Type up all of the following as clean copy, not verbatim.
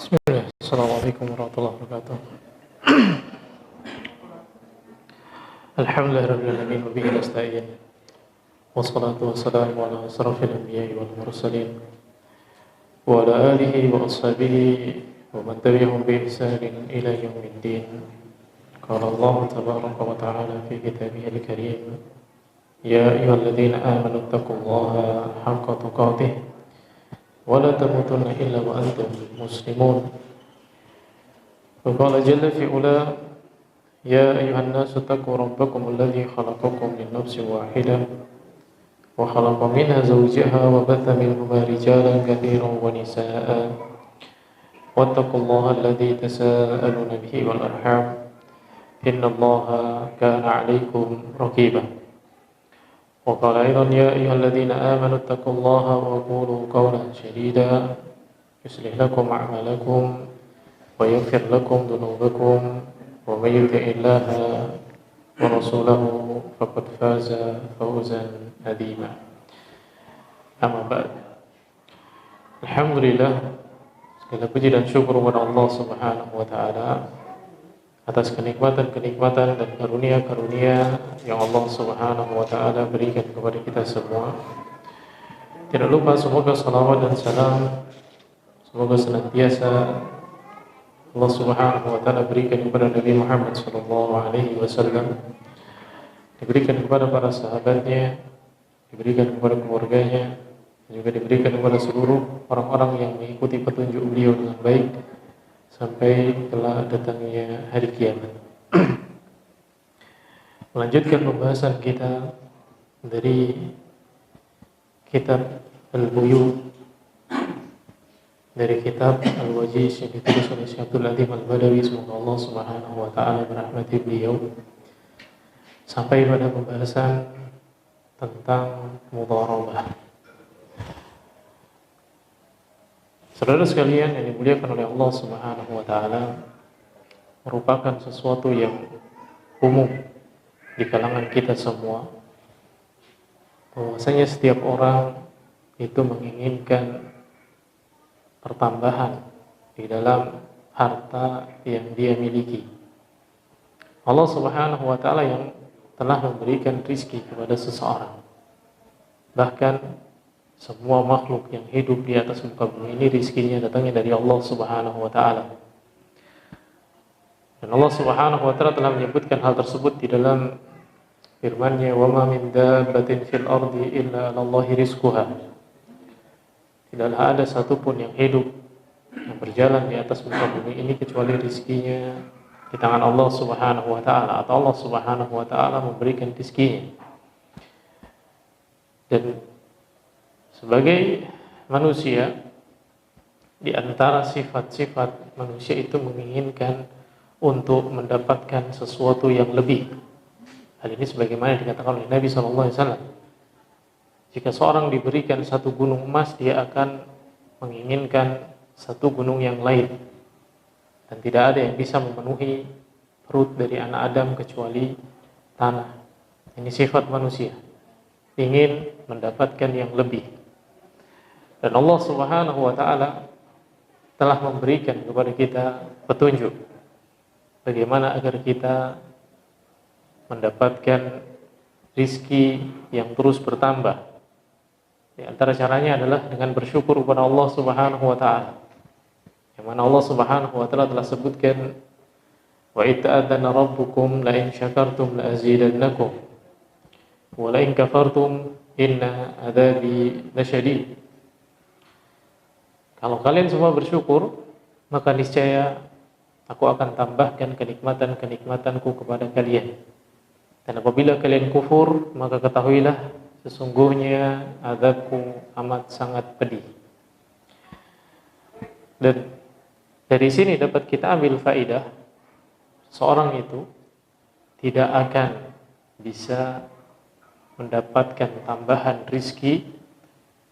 Bismillah. Assalamualaikum warahmatullahi wabarakatuh. Alhamdulillahirabbil alamin wa bihi nasta'in. Wassalatu wassalamu ala asrofil anbiya'i wal mursalin wa ala alihi wa ashabihi wa man tabi'ahum bi ihsanin ila yaumiddin. Qala Allah tabaraka wa ta'ala fi kitabihil karim, ya ayyuhalladzina amanu taqullaha haqqa tuqatih wa la tamutunna illa wa antum muslimun. Wa qala jalla fi ula, ya ayyuhan nasu taqu rabbakum alladzi khalaqakum min nafsin wahidah wa khalaqa minha zawjaha wa batha minhuma rijalan katsiran wa nisaa'a wattaqullaha alladzi tasaaluna bihi wal arham innallaha kana 'alaikum raqiba. Wa qala aidan, ya ayyuhalladzina amanu taqullaha wa qulu qawlan sadida yuslih lakum a'malakum wa yaghfir lakum dhunubakum wa may yuti'illaha wa rasulahu faqad faza fawzan 'azima. Amma ba'd. Alhamdulillah, segala puji dan syukur kepada Allah Subhanahu wa taala atas kenikmatan-kenikmatan dan karunia-karunia yang Allah Subhanahu wa taala berikan kepada kita semua. Tidak lupa semoga salawat dan salam semoga senantiasa Allah Subhanahu wa taala berikan kepada Nabi Muhammad sallallahu alaihi wasallam, diberikan kepada para sahabatnya, diberikan kepada keluarganya, juga diberikan kepada seluruh orang-orang yang mengikuti petunjuk beliau dengan baik sampai kelak datangnya hari kiamat. Melanjutkan pembahasan kita dari kitab Al-Buyu, dari kitab Al-Wajiz yang ditulis oleh Syekh Abdul Latif Al-Badawi, semoga Allah Subhanahu wa taala merahmati beliau, sampai pada pembahasan tentang mudharabah. Saudara sekalian yang dimuliakan oleh Allah Subhanahu wa taala, merupakan sesuatu yang umum di kalangan kita semua, bahwasanya setiap orang itu menginginkan pertambahan di dalam harta yang dia miliki. Allah Subhanahu wa taala yang telah memberikan rizki kepada seseorang. Bahkan semua makhluk yang hidup di atas muka bumi ini rizkinya datangnya dari Allah Subhanahu wa taala. Dan Allah Subhanahu wa taala telah menyebutkan hal tersebut di dalam firman-Nya, "Wa ma min dabbatin fil ardi illa 'alallahi rizquha." Tidaklah ada satupun yang hidup yang berjalan di atas muka bumi ini kecuali rizkinya di tangan Allah Subhanahu wa taala, atau Allah Subhanahu wa taala memberikan rizkinya. Dan sebagai manusia, di antara sifat-sifat manusia itu menginginkan untuk mendapatkan sesuatu yang lebih. Hal ini sebagaimana dikatakan oleh Nabi SAW. Jika seorang diberikan satu gunung emas, dia akan menginginkan satu gunung yang lain. Dan tidak ada yang bisa memenuhi perut dari anak Adam kecuali tanah. Ini sifat manusia, ingin mendapatkan yang lebih. Dan Allah Subhanahu wa taala telah memberikan kepada kita petunjuk bagaimana agar kita mendapatkan rizki yang terus bertambah. Di antara caranya adalah dengan bersyukur kepada Allah Subhanahu wa taala. Yang mana Allah Subhanahu wa taala telah sebutkan, wa ta'adzana rabbukum la in syakartum la azidannakum wa la in kafartum inna adzabi lasyadid. Kalau kalian semua bersyukur, maka niscaya aku akan tambahkan kenikmatan-kenikmatanku kepada kalian. Dan apabila kalian kufur, maka ketahuilah sesungguhnya azabku amat sangat pedih. Dan dari sini dapat kita ambil faidah, seorang itu tidak akan bisa mendapatkan tambahan rizki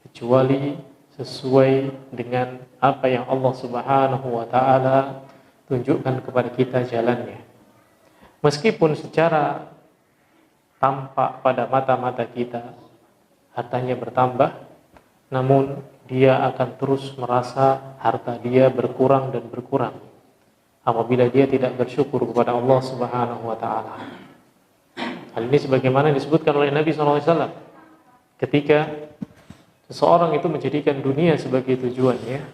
kecuali sesuai dengan apa yang Allah Subhanahu wa taala tunjukkan kepada kita jalannya. Meskipun secara tampak pada mata-mata kita hartanya bertambah, namun dia akan terus merasa harta dia berkurang dan berkurang apabila dia tidak bersyukur kepada Allah Subhanahu wa taala. Hal ini sebagaimana disebutkan oleh Nabi SAW ketika seseorang itu menjadikan dunia sebagai tujuannya,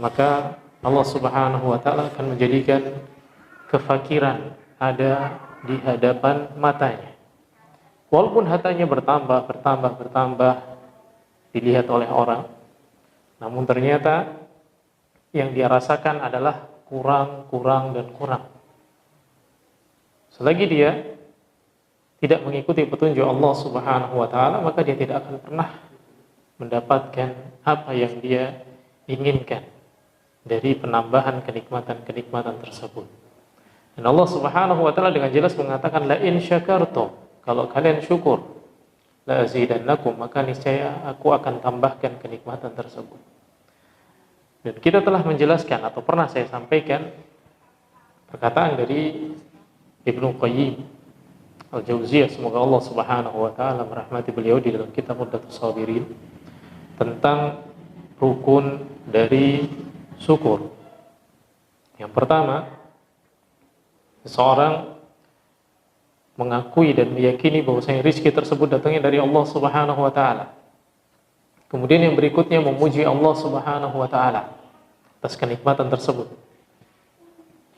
maka Allah Subhanahu wa taala akan menjadikan kefakiran ada di hadapan matanya. Walaupun hartanya bertambah dilihat oleh orang, namun ternyata yang dia rasakan adalah kurang dan kurang. Selagi dia tidak mengikuti petunjuk Allah Subhanahu wa taala, maka dia tidak akan pernah mendapatkan apa yang dia inginkan dari penambahan kenikmatan-kenikmatan tersebut. Dan Allah Subhanahu wa taala dengan jelas mengatakan la in syakartum, kalau kalian syukur, la azidannakum, maka niscaya aku akan tambahkan kenikmatan tersebut. Dan kita telah menjelaskan atau pernah saya sampaikan perkataan dari Ibnu Qayyim Al-Jauziyah, semoga Allah Subhanahu wa taala merahmati beliau, di dalam kitab Muddatus Shabirin tentang rukun dari syukur. Yang pertama, seseorang mengakui dan meyakini bahwasanya rizki tersebut datangnya dari Allah Subhanahu wa taala. Kemudian yang berikutnya memuji Allah Subhanahu wa taala atas kenikmatan tersebut.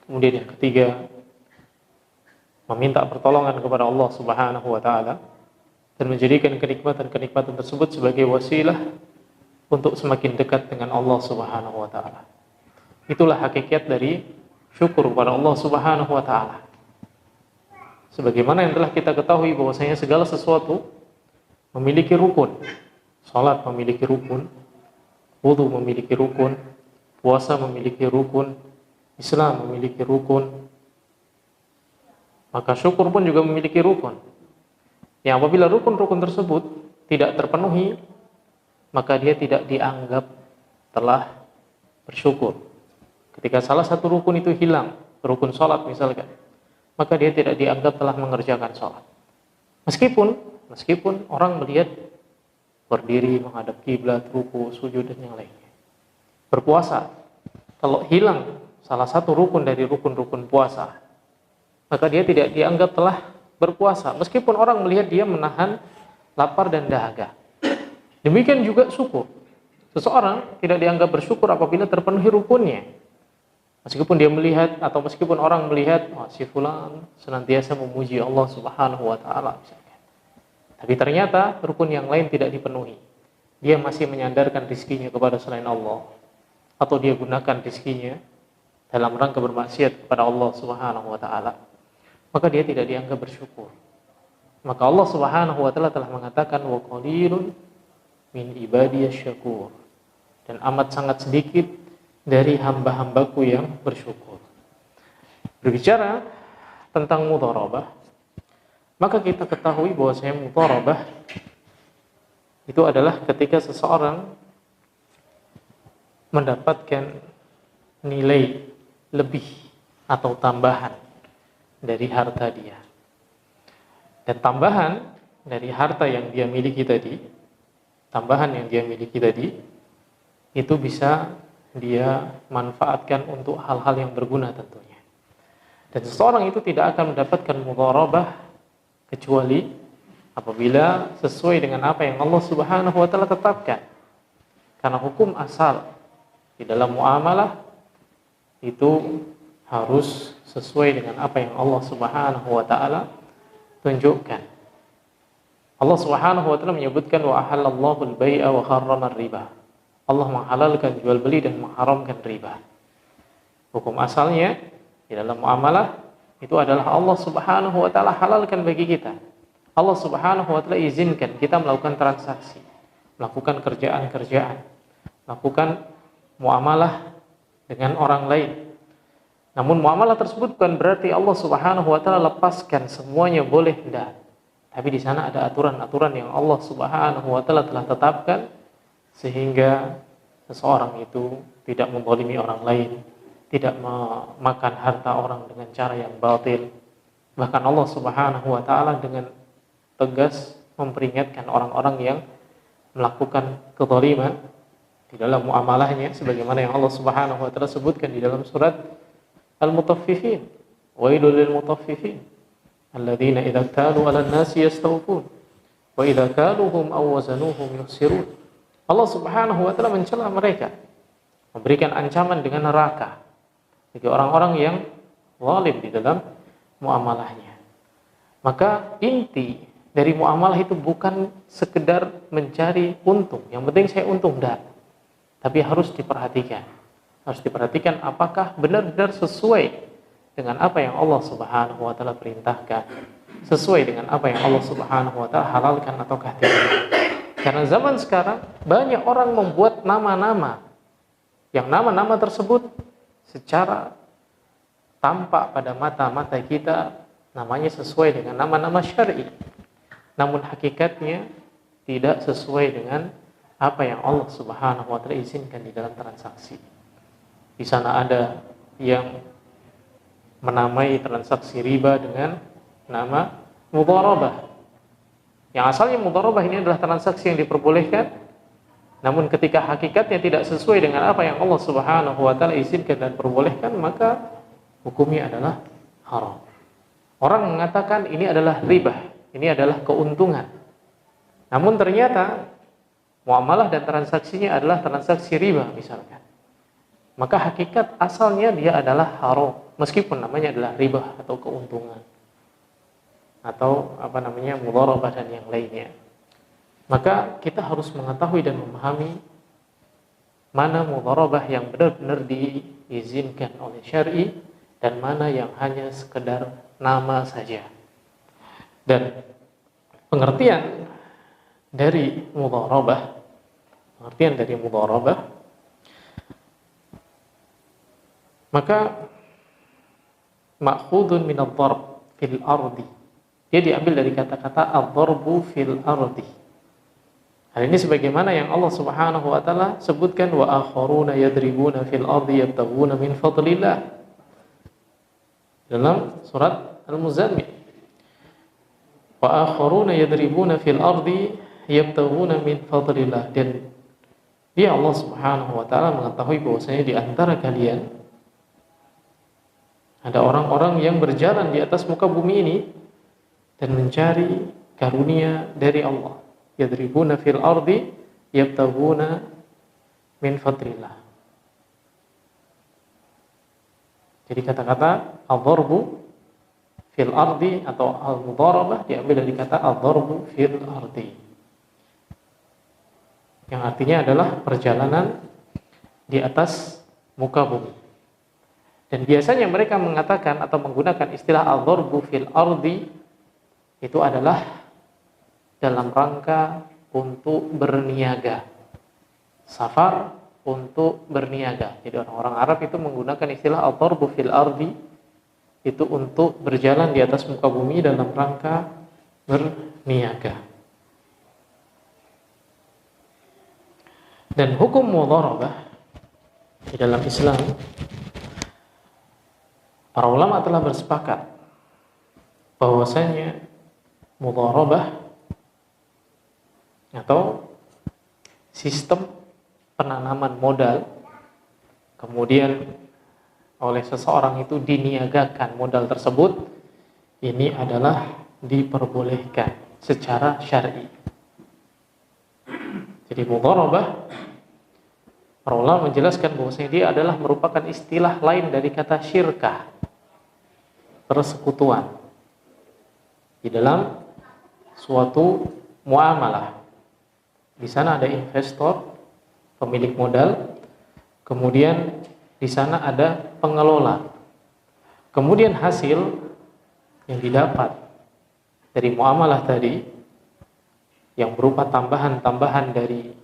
Kemudian yang ketiga, meminta pertolongan kepada Allah Subhanahu wa taala dan menjadikan kenikmatan-kenikmatan tersebut sebagai wasilah untuk semakin dekat dengan Allah Subhanahu wa taala. Itulah hakikat dari syukur kepada Allah Subhanahu wa taala. Sebagaimana yang telah kita ketahui bahwasanya segala sesuatu memiliki rukun. Salat memiliki rukun, wudu memiliki rukun, puasa memiliki rukun, Islam memiliki rukun. Maka syukur pun juga memiliki rukun. Yang apabila rukun-rukun tersebut tidak terpenuhi, maka dia tidak dianggap telah bersyukur. Ketika salah satu rukun itu hilang, rukun salat misalkan, maka dia tidak dianggap telah mengerjakan salat. Meskipun orang melihat berdiri menghadap kiblat, ruku, sujud dan yang lainnya. Berpuasa, kalau hilang salah satu rukun dari rukun-rukun puasa, maka dia tidak dianggap telah berpuasa, meskipun orang melihat dia menahan lapar dan dahaga. Demikian juga syukur. Seseorang tidak dianggap bersyukur apabila terpenuhi rukunnya. Meskipun dia melihat atau meskipun orang melihat, si fulan senantiasa memuji Allah Subhanahu wa taala misalkan. Tapi ternyata rukun yang lain tidak dipenuhi. Dia masih menyandarkan rizkinya kepada selain Allah, atau dia gunakan rizkinya dalam rangka bermaksiat kepada Allah Subhanahu wa taala, maka dia tidak dianggap bersyukur. Maka Allah Subhanahu wa taala telah mengatakan wa qalilun min ibadiyasy syakur, dan amat sangat sedikit dari hamba-hambaku yang bersyukur. Berbicara tentang mudharabah, maka kita ketahui bahwasanya mudharabah itu adalah ketika seseorang mendapatkan nilai lebih atau tambahan dari harta dia. Dan tambahan dari harta yang dia miliki tadi, itu bisa dia manfaatkan untuk hal-hal yang berguna tentunya. Dan seseorang itu tidak akan mendapatkan mudharabah kecuali apabila sesuai dengan apa yang Allah Subhanahu wa taala tetapkan. Karena hukum asal di dalam muamalah itu harus sesuai dengan apa yang Allah Subhanahu wa taala tunjukkan. Allah Subhanahu wa taala menyebutkan wa ahallallahu al-bai'a wa harrama ar-riba. Allah menghalalkan jual beli dan mengharamkan riba. Hukum asalnya di dalam muamalah itu adalah Allah Subhanahu wa taala halalkan bagi kita. Allah Subhanahu wa taala izinkan kita melakukan transaksi, melakukan kerjaan-kerjaan, melakukan muamalah dengan orang lain. Namun muamalah tersebut bukan berarti Allah Subhanahu wa taala lepaskan semuanya boleh, tidak. Tapi di sana ada aturan-aturan yang Allah Subhanahu wa taala telah tetapkan sehingga seseorang itu tidak menzalimi orang lain, tidak memakan harta orang dengan cara yang batil. Bahkan Allah Subhanahu wa taala dengan tegas memperingatkan orang-orang yang melakukan kezaliman di dalam muamalahnya, sebagaimana yang Allah Subhanahu wa taala sebutkan di dalam surat Al-Mutaffifin. Wailul lil mutaffifin alladzina idza kalu 'alan nasi yastawfun wa idza kaluhum aw wazanuhum yukhsirun. Allah Subhanahu wa taala mencela mereka, memberikan ancaman dengan neraka bagi orang-orang yang zalim di dalam muamalahnya. Maka inti dari muamalah itu bukan sekedar mencari untung, yang penting saya untung, enggak. Tapi harus diperhatikan. Harus diperhatikan apakah benar-benar sesuai dengan apa yang Allah Subhanahu wa taala perintahkan, sesuai dengan apa yang Allah Subhanahu wa taala halalkan ataukah tidak. Karena zaman sekarang banyak orang membuat nama-nama, yang nama-nama tersebut secara tampak pada mata-mata kita namanya sesuai dengan nama-nama syar'i, namun hakikatnya tidak sesuai dengan apa yang Allah Subhanahu wa taala izinkan di dalam transaksi. Di sana ada yang menamai transaksi riba dengan nama mudharabah. Yang asalnya mudharabah ini adalah transaksi yang diperbolehkan, namun ketika hakikatnya tidak sesuai dengan apa yang Allah Subhanahu wa taala izinkan dan perbolehkan, maka hukumnya adalah haram. Orang mengatakan ini adalah riba, ini adalah keuntungan. Namun ternyata muamalah dan transaksinya adalah transaksi riba misalkan. Maka hakikat asalnya dia adalah haram, meskipun namanya adalah riba atau keuntungan, atau mudharabah dan yang lainnya. Maka kita harus mengetahui dan memahami mana mudharabah yang benar-benar diizinkan oleh syar'i dan mana yang hanya sekedar nama saja. Dan pengertian dari mudharabah, maka ma'khudun min ad-darb fil ardi. Dia diambil dari kata-kata ad-darbu fil ardi. Hal ini sebagaimana yang Allah Subhanahu wa taala sebutkan, wa akharuna yadribuna fil ardi yabtaghuna min fadlillah, dalam surat Al-Muzammil. Wa akharuna yadribuna fil ardi yabtaghuna min fadlillah. Dan dia Allah Subhanahu wa taala mengetahui bahwasanya di antara kalian ada orang-orang yang berjalan di atas muka bumi ini dan mencari karunia dari Allah. Yadribuna fil ardi yabtaghuna min fadlillah. Jadi kata-kata al-darbu fil ardi atau al-mudharabah diambil dari kata al-darbu fil ardi, yang artinya adalah perjalanan di atas muka bumi. Dan biasanya mereka mengatakan atau menggunakan istilah al-darbu fil ardi itu adalah dalam rangka untuk berniaga, safar untuk berniaga. Jadi orang-orang Arab itu menggunakan istilah al-darbu fil ardi itu untuk berjalan di atas muka bumi dalam rangka berniaga. Dan hukum mudharabah di dalam Islam, para ulama telah bersepakat bahwasanya mudharabah atau sistem penanaman modal, kemudian oleh seseorang itu diniagakan modal tersebut, ini adalah diperbolehkan secara syar'i. Jadi mudharabah, para ulama menjelaskan bahwasanya dia adalah merupakan istilah lain dari kata syirkah, persekutuan di dalam suatu muamalah. Di sana ada investor, pemilik modal, kemudian di sana ada pengelola. Kemudian hasil yang didapat dari muamalah tadi, yang berupa tambahan-tambahan dari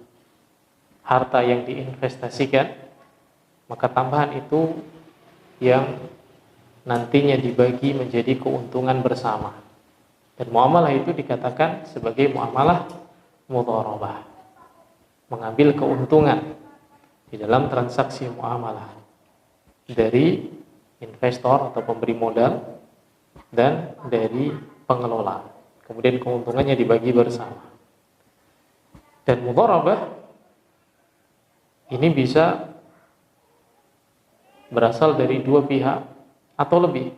harta yang diinvestasikan, maka tambahan itu yang nantinya dibagi menjadi keuntungan bersama. Dan muamalah itu dikatakan sebagai muamalah mudharabah, mengambil keuntungan di dalam transaksi muamalah dari investor atau pemberi modal dan dari pengelola. Kemudian keuntungannya dibagi bersama. Dan mudharabah Ini bisa berasal dari dua pihak atau lebih,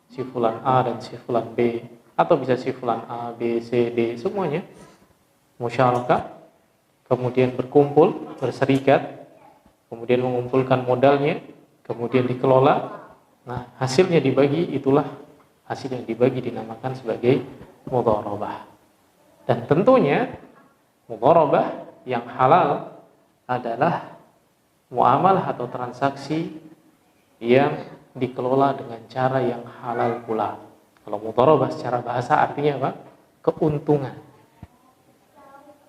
si fulan A dan si fulan B, atau bisa si fulan A, B, C, D, semuanya musyarakah, kemudian berkumpul, berserikat, kemudian mengumpulkan modalnya, kemudian dikelola. Nah, hasilnya dibagi, itulah hasil yang dibagi dinamakan sebagai mudharabah. Dan tentunya mudharabah yang halal adalah muamalah atau transaksi yang dikelola dengan cara yang halal pula. Kalau mudharabah secara bahasa artinya apa? Keuntungan,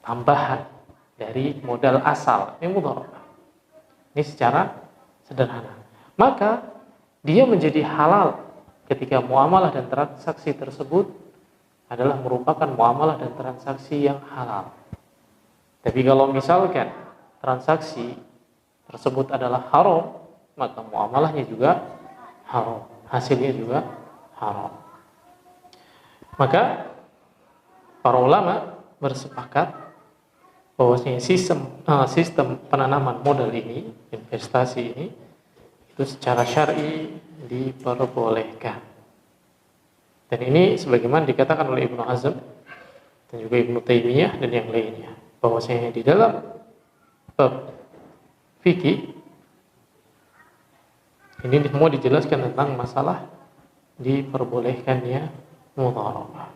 tambahan dari modal asal. Ini mudharabah. Ini secara sederhana. Maka dia menjadi halal ketika muamalah dan transaksi tersebut adalah merupakan muamalah dan transaksi yang halal. Tapi kalau misalkan transaksi tersebut adalah haram, maka muamalahnya juga haram, hasilnya juga haram. Maka para ulama bersepakat bahwasanya sistem penanaman modal ini, investasi ini, itu secara syar'i diperbolehkan. Dan ini sebagaimana dikatakan oleh Ibnu Hazm dan juga Ibnu Taimiyah dan yang lainnya, bahwasanya di dalam bab fikih ini semua dijelaskan tentang masalah diperbolehkannya mudharabah.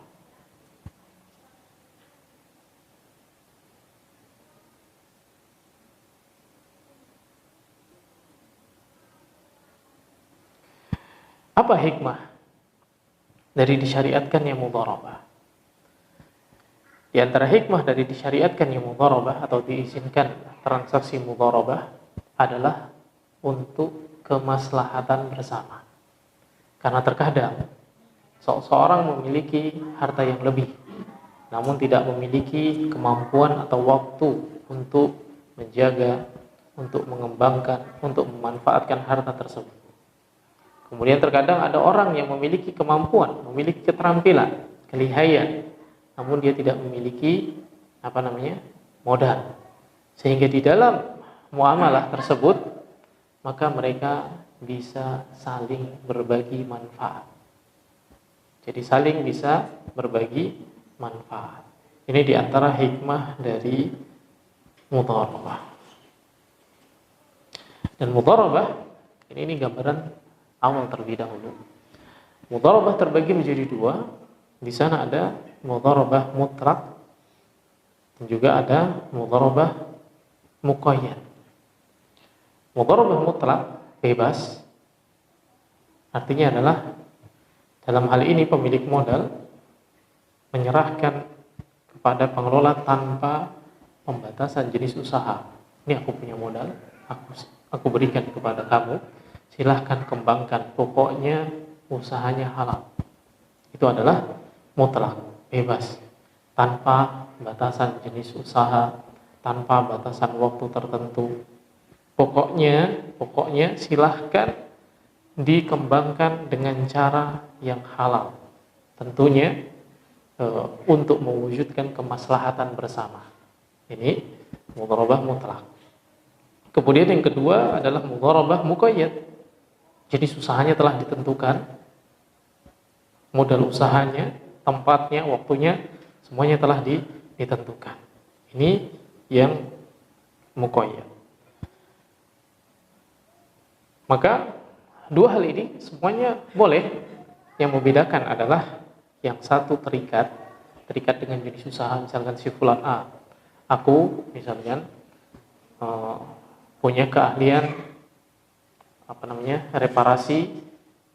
Apa hikmah dari disyariatkannya mudharabah? Di antara hikmah dari disyariatkannya mudharabah atau diizinkan transaksi mudharabah adalah untuk kemaslahatan bersama. Karena terkadang seseorang memiliki harta yang lebih, namun tidak memiliki kemampuan atau waktu untuk menjaga, untuk mengembangkan, untuk memanfaatkan harta tersebut. Kemudian terkadang ada orang yang memiliki kemampuan, memiliki keterampilan, kelihayan, namun dia tidak memiliki modal. Sehingga di dalam muamalah tersebut maka mereka bisa saling berbagi manfaat. Jadi saling bisa berbagi manfaat. Ini diantara hikmah dari mudharabah. Dan mudharabah ini gambaran awal terlebih dahulu. Mudharabah terbagi menjadi dua. Di sana ada mudharabah mutlak dan juga ada mudharabah muqayyad. Mudharabah mutlak bebas artinya adalah dalam hal ini pemilik modal menyerahkan kepada pengelola tanpa pembatasan jenis usaha. Ini aku punya modal, aku berikan kepada kamu. Silahkan kembangkan, pokoknya usahanya halal. Itu adalah mutlak, bebas, tanpa batasan jenis usaha, tanpa batasan waktu tertentu. Pokoknya silahkan dikembangkan dengan cara yang halal. Tentunya untuk mewujudkan kemaslahatan bersama. Ini mudharabah mutlak. Kemudian yang kedua adalah mudharabah muqayyad. Jenis usahanya telah ditentukan, modal usahanya, tempatnya, waktunya, semuanya telah ditentukan. Ini yang muqayyad. Maka dua hal ini semuanya boleh. Yang membedakan adalah yang satu terikat dengan jenis usaha. Misalkan si fulan A, aku misalkan punya keahlian reparasi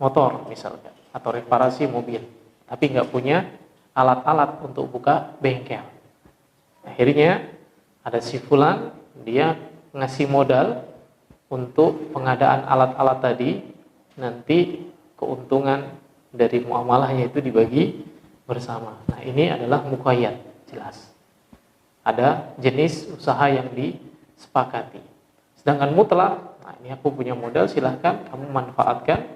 motor misalkan, atau reparasi mobil, tapi nggak punya alat-alat untuk buka bengkel. Akhirnya ada si fulan, dia ngasih modal untuk pengadaan alat-alat tadi, nanti keuntungan dari muamalahnya itu dibagi bersama. Nah, ini adalah muqayyad, jelas. Ada jenis usaha yang disepakati. Sedangkan mutlak, nah ini aku punya modal, silahkan kamu manfaatkan,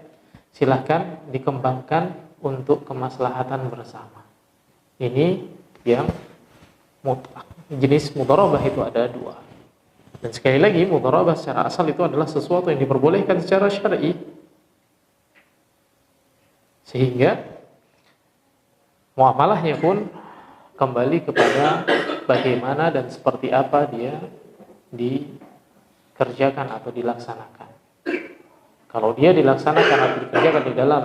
silahkan dikembangkan untuk kemaslahatan bersama. Ini yang mutlak. Jenis mudharabah itu ada dua. Dan sekali lagi, mudharabah secara asal itu adalah sesuatu yang diperbolehkan secara syar'i. Sehingga muamalahnya pun kembali kepada bagaimana dan seperti apa dia dikerjakan atau dilaksanakan. Kalau dia dilaksanakan atau dikerjakan di dalam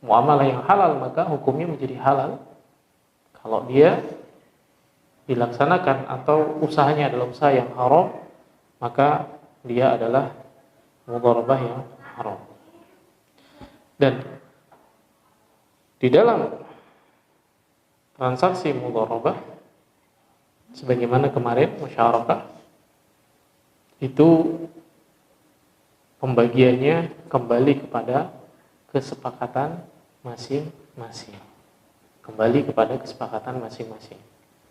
muamalah yang halal, maka hukumnya menjadi halal. Kalau dia dilaksanakan atau usahanya adalah usaha yang haram, maka dia adalah mudharabah yang haram. Dan di dalam transaksi mudharabah, sebagaimana kemarin musyarakah, itu pembagiannya kembali kepada kesepakatan masing-masing. Kembali kepada kesepakatan masing-masing.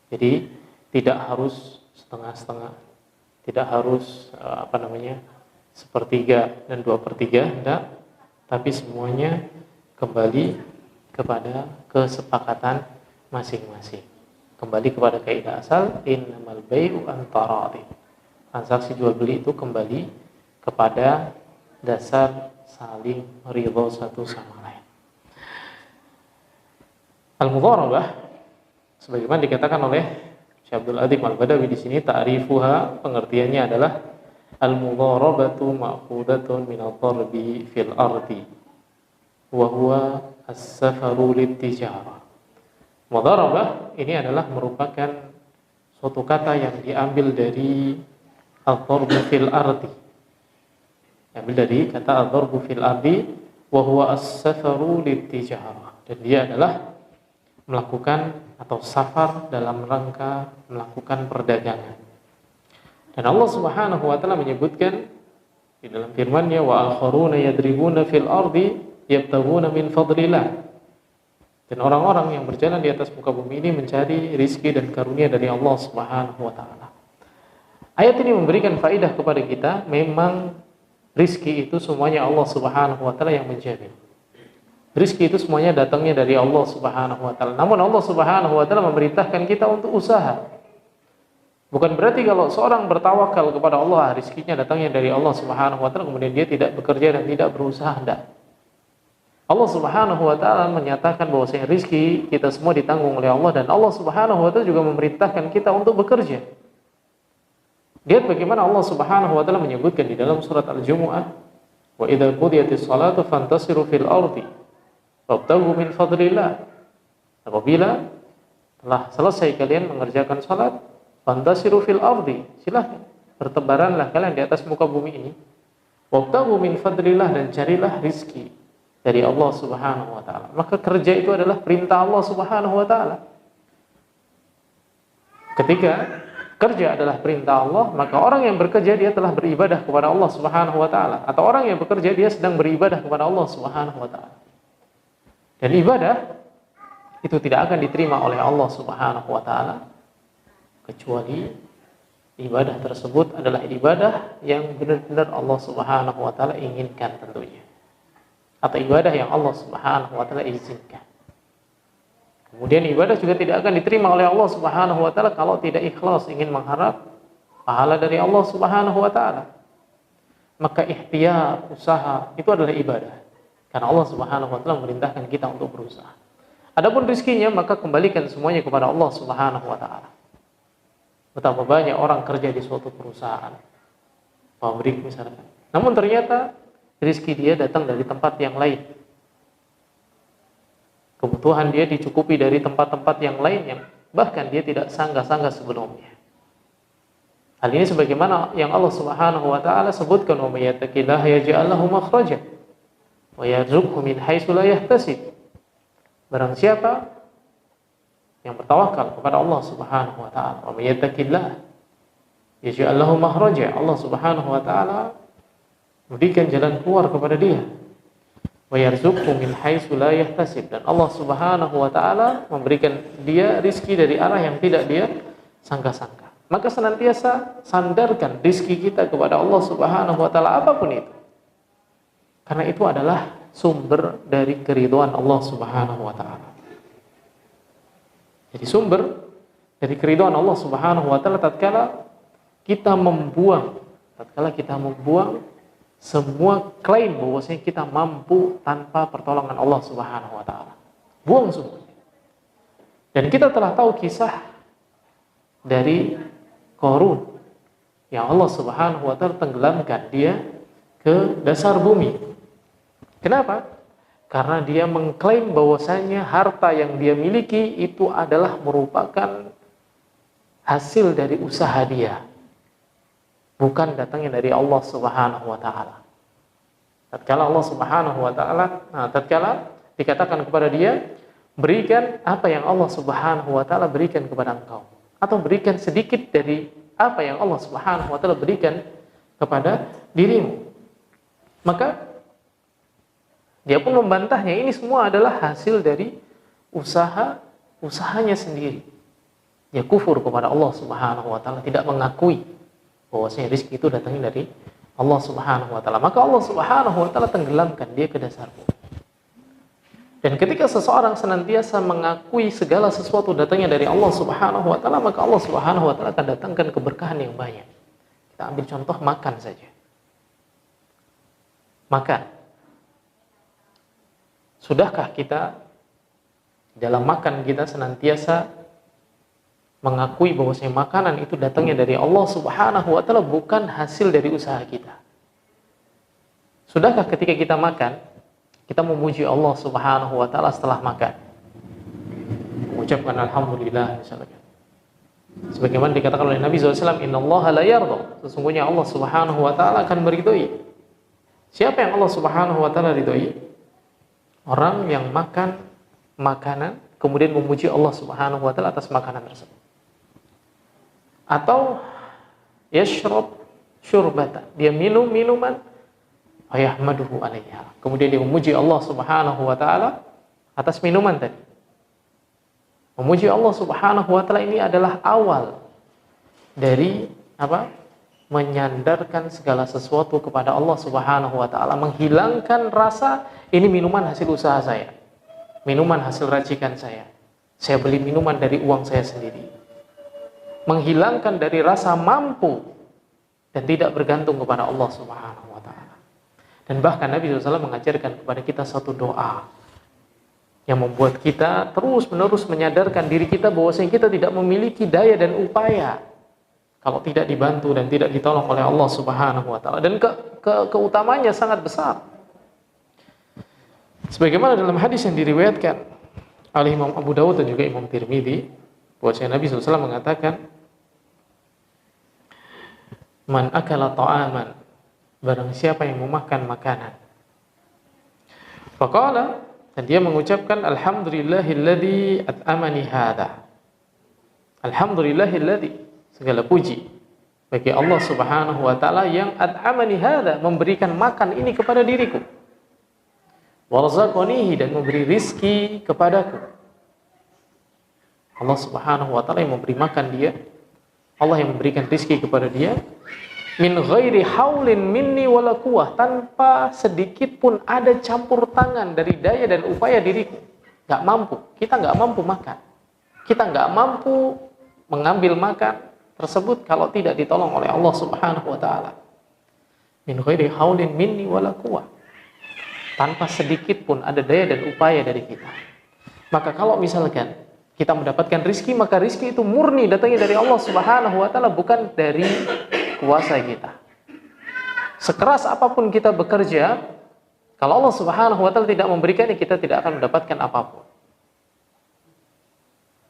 Jadi tidak harus setengah-setengah, tidak harus sepertiga dan 2/3, enggak, tapi semuanya kembali kepada kesepakatan masing-masing. Kembali kepada kaidah asal, innamal bai'u an taradin. Transaksi jual beli itu kembali kepada dasar saling ridha satu sama lain. Al-mudharabah, sebagaimana dikatakan oleh Syekh Abdul Adhim Al-Badawi di sini, ta'rifuha, pengertiannya adalah al-mudharabatu ma'khudatun min ad-darbi fil ardi wa huwa as-safaru lit-tijarah. Mudharabah ini adalah merupakan suatu kata yang diambil dari ad-darbu fil ardi. Diambil dari kata ad-darbu fil ardi wa huwa as-safaru lit-tijarah. Dan dia adalah melakukan atau safar dalam rangka melakukan perdagangan. Dan Allah Subhanahu wa taala menyebutkan di dalam firman-Nya, wa akharuna yadribuna fil ardi yabtaghuna min fadlillah. Dan orang-orang yang berjalan di atas muka bumi ini mencari rizki dan karunia dari Allah Subhanahu wa taala. Ayat ini memberikan faedah kepada kita, memang rizki itu semuanya Allah Subhanahu wa taala yang menjamin. Rizki itu semuanya datangnya dari Allah Subhanahu wa taala. Namun Allah Subhanahu wa taala memerintahkan kita untuk usaha. Bukan berarti kalau seorang bertawakal kepada Allah, rizkinya datangnya dari Allah Subhanahu wa taala, kemudian dia tidak bekerja dan tidak berusaha, tidak. Allah Subhanahu wa taala menyatakan bahwasanya rizki kita semua ditanggung oleh Allah, dan Allah Subhanahu wa taala juga memerintahkan kita untuk bekerja. Lihat bagaimana Allah Subhanahu wa taala menyebutkan di dalam surat Al-Jumu'ah, wa idza qudiyatis salatu fantasiru fil ardi wabtaghu min fadlillah. Apabila telah selesai kalian mengerjakan salat, fantasiru fil ardi, silahkan bertebaranlah kalian di atas muka bumi ini, wabtaghu min fadlillah, dan carilah rizki dari Allah Subhanahu wa taala. Maka kerja itu adalah perintah Allah Subhanahu wa taala. Ketika kerja adalah perintah Allah, maka orang yang bekerja dia telah beribadah kepada Allah Subhanahu wa taala, atau orang yang bekerja dia sedang beribadah kepada Allah Subhanahu wa taala. Dan ibadah itu tidak akan diterima oleh Allah Subhanahu wa taala kecuali ibadah tersebut adalah ibadah yang benar-benar Allah Subhanahu wa taala inginkan tentunya, atau ibadah yang Allah Subhanahu wa taala izinkan. Kemudian ibadah juga tidak akan diterima oleh Allah Subhanahu wa taala kalau tidak ikhlas ingin mengharap pahala dari Allah Subhanahu wa taala. Maka ikhtiar, usaha itu adalah ibadah. Karena Allah Subhanahu wa taala memerintahkan kita untuk berusaha. Adapun rizkinya, maka kembalikan semuanya kepada Allah Subhanahu wa taala. Betapa banyak orang kerja di suatu perusahaan, pabrik misalkan, namun ternyata rizki dia datang dari tempat yang lain. Kebutuhan dia dicukupi dari tempat-tempat yang lain yang bahkan dia tidak sangka-sangka sebelumnya. Hal ini sebagaimana yang Allah Subhanahu wa taala sebutkan, wa may yattaqillaha yaj'al lahu makhraja wa yarzuqhu min haitsu la yahtasib. Barang siapa yang bertawakal kepada Allah Subhanahu wa taala, wa may yattaqillaha yaj'al lahu makhraja, Allah Subhanahu wa taala memberikan jalan keluar kepada dia. Wa yarzuqhu min haitsu la yahtasib, dan Allah Subhanahu wa taala memberikan dia rizki dari arah yang tidak dia sangka-sangka. Maka senantiasa sandarkan rizki kita kepada Allah Subhanahu wa taala apapun itu. Karena itu adalah sumber dari keridhaan Allah Subhanahu wa taala. Jadi sumber dari keridhaan Allah Subhanahu wa taala tatkala kita membuang semua klaim bahwasanya kita mampu tanpa pertolongan Allah Subhanahu wa taala. Buang semua. Dan kita telah tahu kisah dari Qarun yang Allah Subhanahu wa taala tenggelamkan dia ke dasar bumi. Kenapa? Karena dia mengklaim bahwasanya harta yang dia miliki itu adalah merupakan hasil dari usaha dia, bukan datangnya dari Allah Subhanahu wa taala. Tatkala Allah Subhanahu wa taala, tatkala dikatakan kepada dia, berikan apa yang Allah Subhanahu wa taala berikan kepada engkau, atau berikan sedikit dari apa yang Allah Subhanahu wa taala berikan kepada dirimu. Maka dia pun membantahnya, ini semua adalah hasil dari usahanya sendiri. Dia kufur kepada Allah Subhanahu wa taala, tidak mengakui bahwasanya rezeki itu datangnya dari Allah Subhanahu wa taala. Maka Allah Subhanahu wa taala tenggelamkan dia ke dasar bumi. Dan ketika seseorang senantiasa mengakui segala sesuatu datangnya dari Allah Subhanahu wa taala, maka Allah Subhanahu wa taala akan datangkan keberkahan yang banyak. Kita ambil contoh makan saja. Makan. Sudahkah kita dalam makan kita senantiasa mengakui bahwasanya makanan itu datangnya dari Allah Subhanahu wa taala, bukan hasil dari usaha kita? Sudahkah ketika kita makan, kita memuji Allah Subhanahu wa taala setelah makan? Mengucapkan alhamdulillah misalnya. Sebagaimana dikatakan oleh Nabi SAW, innallaha la yarda, sesungguhnya Allah Subhanahu wa taala akan meridhoi. Siapa yang Allah Subhanahu wa taala ridhoi? Orang yang makan makanan kemudian memuji Allah Subhanahu wa taala atas makanan tersebut. Atau yashrab syurbatan, dia minum minuman, ayahmaduhu alaiha, kemudian dia memuji Allah Subhanahu wa taala atas minuman tadi. Memuji Allah Subhanahu wa taala ini adalah awal dari menyandarkan segala sesuatu kepada Allah Subhanahu wa taala, menghilangkan rasa ini minuman hasil usaha saya, minuman hasil racikan saya beli minuman dari uang saya sendiri. Menghilangkan dari rasa mampu dan tidak bergantung kepada Allah Subhanahu wa taala. Dan bahkan Nabi SAW mengajarkan kepada kita satu doa yang membuat kita terus-menerus menyadarkan diri kita bahwasanya kita tidak memiliki daya dan upaya kalau tidak dibantu dan tidak ditolong oleh Allah Subhanahu wa taala. Dan keutamanya sangat besar. Sebagaimana dalam hadis yang diriwayatkan oleh Imam Abu Dawud dan juga Imam Tirmidzi, bahwasanya Nabi SAW mengatakan, man akala ta'aman, barang siapa yang memakan makanan, faqala, dan dia mengucapkan alhamdulillahilladzi at'amani hadza, alhamdulillahilladzi, segala puji bagi Allah Subhanahu wa taala yang at'amani hadza, memberikan makan ini kepada diriku, warzaqanihi, dan memberi rizki kepadaku. Allah Subhanahu wa taala yang memberi makan dia, Allah yang memberikan rizki kepada dia, min ghairi haulin minni wala quwwah, tanpa sedikit pun ada campur tangan dari daya dan upaya diriku. Enggak mampu, kita enggak mampu makan. Kita enggak mampu mengambil makan tersebut kalau tidak ditolong oleh Allah Subhanahu wa taala. Min ghairi haulin minni wala quwwah, tanpa sedikit pun ada daya dan upaya dari kita. Maka kalau misalkan kita mendapatkan rizki, maka rizki itu murni datangnya dari Allah Subhanahu wa taala, bukan dari kuasa kita. Sekeras apapun kita bekerja, kalau Allah Subhanahu wa taala tidak memberikannya, kita tidak akan mendapatkan apapun.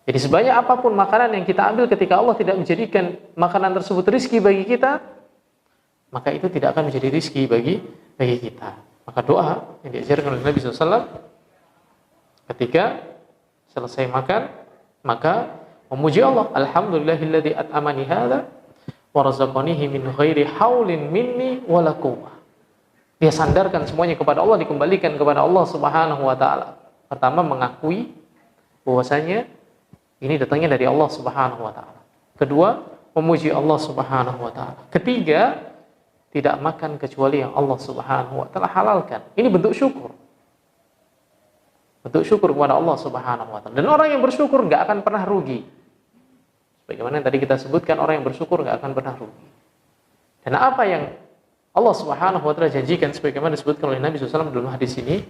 Jadi sebanyak apapun makanan yang kita ambil, ketika Allah tidak menjadikan makanan tersebut rizki bagi kita, maka itu tidak akan menjadi rizki bagi kita. Maka doa yang diajarkan oleh Nabi SAW ketika selesai makan, maka memuji Allah, alhamdulillahilladzi at'amani hadza wa razaqanihi min ghairi haulin minni wala quwwah. Dia sandarkan semuanya kepada Allah, dikembalikan kepada Allah Subhanahu wa taala. Pertama, mengakui bahwasanya ini datangnya dari Allah Subhanahu wa taala. Kedua, memuji Allah Subhanahu wa taala. Ketiga, tidak makan kecuali yang Allah Subhanahu wa taala halalkan. Ini bentuk syukur. Bentuk syukur kepada Allah Subhanahu wa taala. Dan orang yang bersyukur enggak akan pernah rugi. Bagaimana yang tadi kita sebutkan, orang yang bersyukur nggak akan pernah rugi. Dan apa yang Allah Subhanahu wa taala janjikan sebagaimana disebutkan oleh Nabi SAW dalam hadis ini,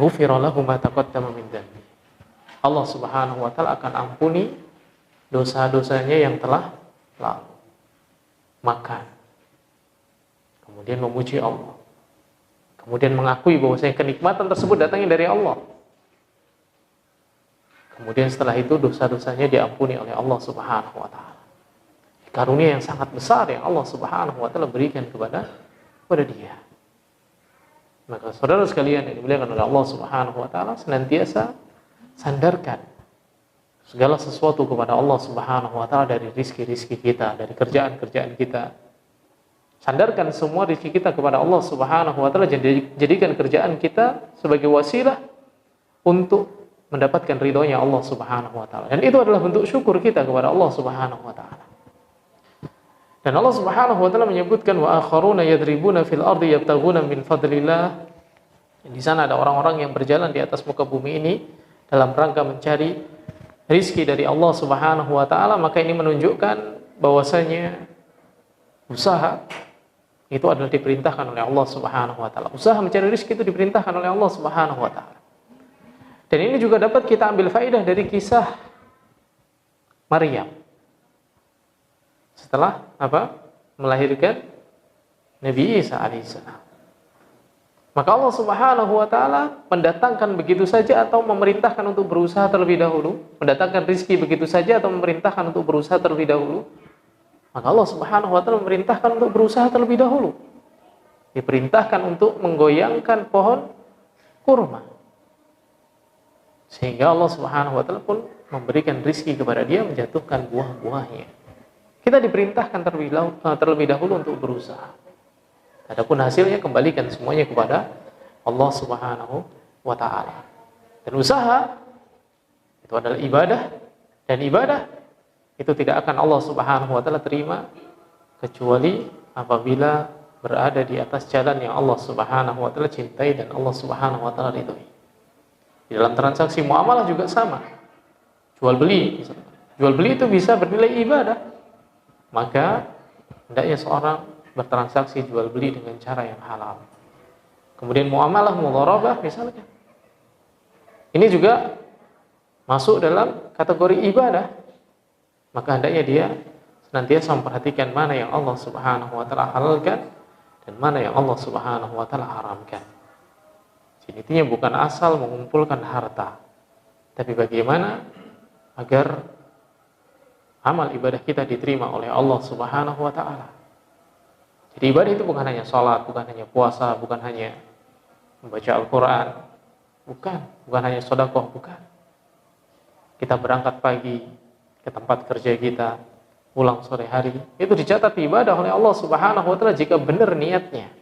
ghufira lahu ma taqaddama min dhanbi. Allah Subhanahu wa taala akan ampuni dosa-dosanya yang telah lalu. Makan. Kemudian memuji Allah. Kemudian mengakui bahwasanya kenikmatan tersebut datangnya dari Allah. Kemudian setelah itu dosa-dosanya diampuni oleh Allah Subhanahu wa taala. Karunia yang sangat besar yang Allah Subhanahu wa taala berikan kepada dia. Maka saudara sekalian yang dimuliakan oleh Allah Subhanahu wa taala, senantiasa sandarkan segala sesuatu kepada Allah Subhanahu wa taala, dari rizki-rizki kita, dari kerjaan-kerjaan kita. Sandarkan semua rizki kita kepada Allah Subhanahu wa taala, jadikan kerjaan kita sebagai wasilah untuk mendapatkan ridhonya Allah Subhanahu wa taala. Dan itu adalah bentuk syukur kita kepada Allah Subhanahu wa taala. Dan Allah Subhanahu wa taala menyebutkan wa akharuna yadribuna fil ardi yabtaghuna min fadlillah. Di sana ada orang-orang yang berjalan di atas muka bumi ini dalam rangka mencari rizki dari Allah Subhanahu wa taala. Maka ini menunjukkan bahwasanya usaha itu adalah diperintahkan oleh Allah Subhanahu wa taala. Usaha mencari rizki itu diperintahkan oleh Allah Subhanahu wa taala. Dan ini juga dapat kita ambil faedah dari kisah Maryam. Setelah melahirkan Nabi Isa alaihissalam. Maka Allah Subhanahu wa taala mendatangkan begitu saja atau memerintahkan untuk berusaha terlebih dahulu, mendatangkan rizki begitu saja atau memerintahkan untuk berusaha terlebih dahulu. Maka Allah Subhanahu wa taala memerintahkan untuk berusaha terlebih dahulu. Diperintahkan untuk menggoyangkan pohon kurma. Sehingga Allah Subhanahu wa taala pun memberikan rizki kepada dia, menjatuhkan buah-buahnya. Kita diperintahkan terlebih dahulu untuk berusaha. Adapun hasilnya kembalikan semuanya kepada Allah Subhanahu wa taala. Dan usaha itu adalah ibadah, dan ibadah itu tidak akan Allah Subhanahu wa taala terima kecuali apabila berada di atas jalan yang Allah Subhanahu wa taala cintai dan Allah Subhanahu wa taala ridhoi. Di dalam transaksi muamalah juga sama. Jual beli itu bisa bernilai ibadah. Maka hendaknya seorang bertransaksi jual beli dengan cara yang halal. Kemudian muamalah mudharabah misalnya, ini juga masuk dalam kategori ibadah. Maka hendaknya dia senantiasa memperhatikan mana yang Allah Subhanahu wa taala halalkan dan mana yang Allah Subhanahu wa taala haramkan. Jadi intinya bukan asal mengumpulkan harta, tapi bagaimana agar amal ibadah kita diterima oleh Allah Subhanahu wa taala. Jadi ibadah itu bukan hanya sholat, bukan hanya puasa, bukan hanya membaca Al-Quran, bukan hanya sedekah, bukan. Kita berangkat pagi ke tempat kerja kita, pulang sore hari, itu dicatat ibadah oleh Allah Subhanahu wa taala jika benar niatnya.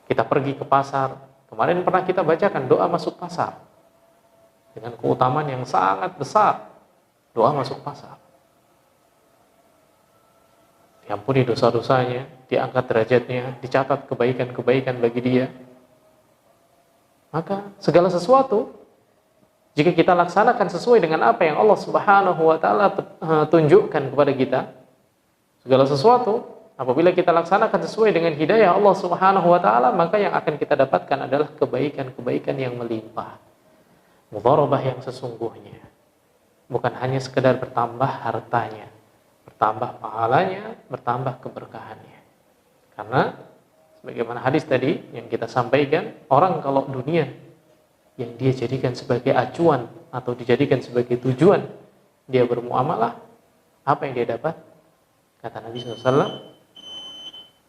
Kita pergi ke pasar, kemarin pernah kita bacakan doa masuk pasar dengan keutamaan yang sangat besar. Doa masuk pasar, diampuni dosa-dosanya, diangkat derajatnya, dicatat kebaikan-kebaikan bagi dia. Maka segala sesuatu jika kita laksanakan sesuai dengan apa yang Allah Subhanahu wa taala tunjukkan kepada kita, segala sesuatu apabila kita laksanakan sesuai dengan hidayah Allah Subhanahu wa taala, maka yang akan kita dapatkan adalah kebaikan-kebaikan yang melimpah. Mudharabah yang sesungguhnya. Bukan hanya sekedar bertambah hartanya, bertambah pahalanya, bertambah keberkahannya. Karena sebagaimana hadis tadi yang kita sampaikan, orang kalau dunia yang dia jadikan sebagai acuan atau dijadikan sebagai tujuan dia bermuamalah, apa yang dia dapat? Kata Nabi SAW,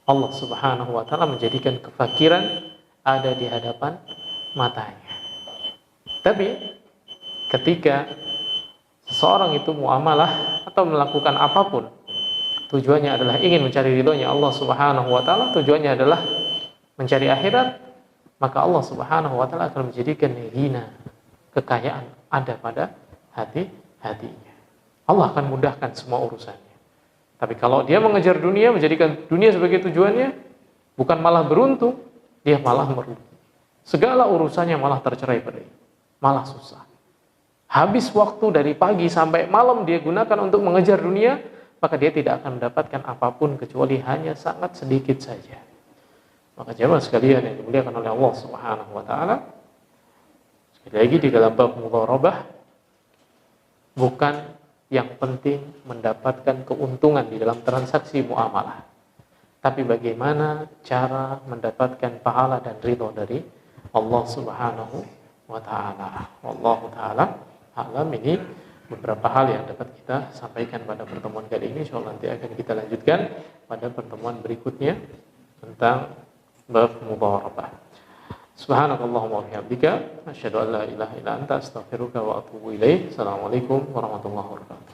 Allah Subhanahu wa taala menjadikan kefakiran ada di hadapan matanya. Tapi ketika seseorang itu muamalah atau melakukan apapun, tujuannya adalah ingin mencari ridhonya Allah Subhanahu wa taala, tujuannya adalah mencari akhirat, maka Allah Subhanahu wa taala akan menjadikan hina kekayaan ada pada hatinya. Allah akan mudahkan semua urusannya. Tapi kalau dia mengejar dunia, menjadikan dunia sebagai tujuannya, bukan malah beruntung, dia malah merugi. Segala urusannya malah tercerai-berai, malah susah. habis waktu dari pagi sampai malam dia gunakan untuk mengejar dunia, maka dia tidak akan mendapatkan apapun kecuali hanya sangat sedikit saja. Maka jemaah sekalian yang dimuliakan oleh Allah Subhanahu wa taala, sekali lagi di dalam bab mudharabah, bukan yang penting mendapatkan keuntungan di dalam transaksi muamalah, tapi bagaimana cara mendapatkan pahala dan ridho dari Allah Subhanahu wa taala. Wallahu taala alam. Ini beberapa hal yang dapat kita sampaikan pada pertemuan kali ini. Insyaallah nanti akan kita lanjutkan pada pertemuan berikutnya tentang bab mudharabah. Subhanakallahumma wa bihamdika asyhadu an la ilaha illa anta astaghfiruka wa atubu ilaik. Assalamualaikum warahmatullahi wabarakatuh.